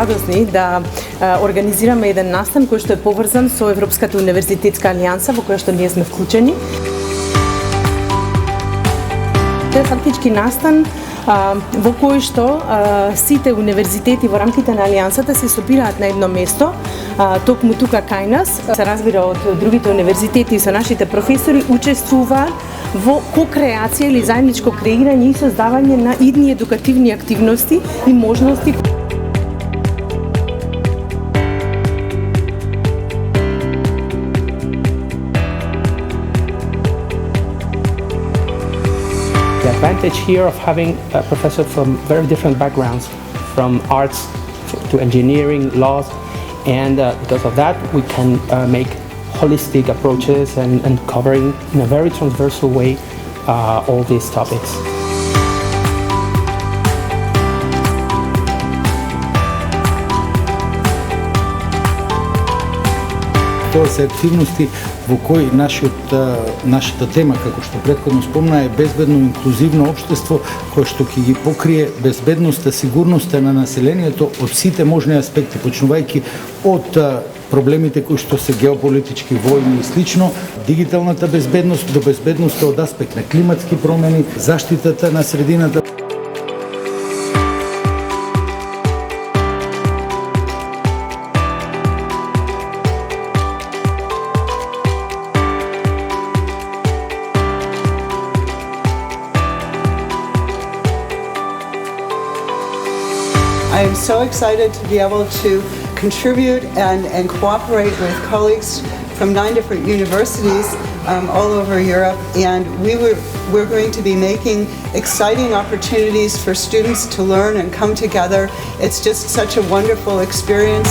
радосни да организираме еден настан кој што е поврзан со Европската универзитетска алијанса во која што ние сме вклучени. Тоа е фактички настан во кој што сите универзитети во рамките на алијансата се собираат на едно место, токму тука кај нас, се разбира од другите универзитети и со нашите професори учествуваат во ко-креација или заедничко креирање и создавање на идни едукативни активности и можности. The advantage here of having a professor from very different backgrounds, from arts to engineering, laws, and because of that we can make holistic approaches and covering in a very transversal way all these topics. Тоа се активности во кои нашата тема, како што претходно спомна, е безбедно инклузивно општество кое што ќе ги покрие безбедноста, сигурноста на населението од сите можни аспекти, почнувајќи од проблемите кои што се геополитички, војни и слично, дигиталната безбедност до безбедноста од аспект на климатски промени, заштитата на средината. I am so excited to be able to contribute and cooperate with colleagues from 9 different universities all over Europe, and we're going to be making exciting opportunities for students to learn and come together. It's just such a wonderful experience.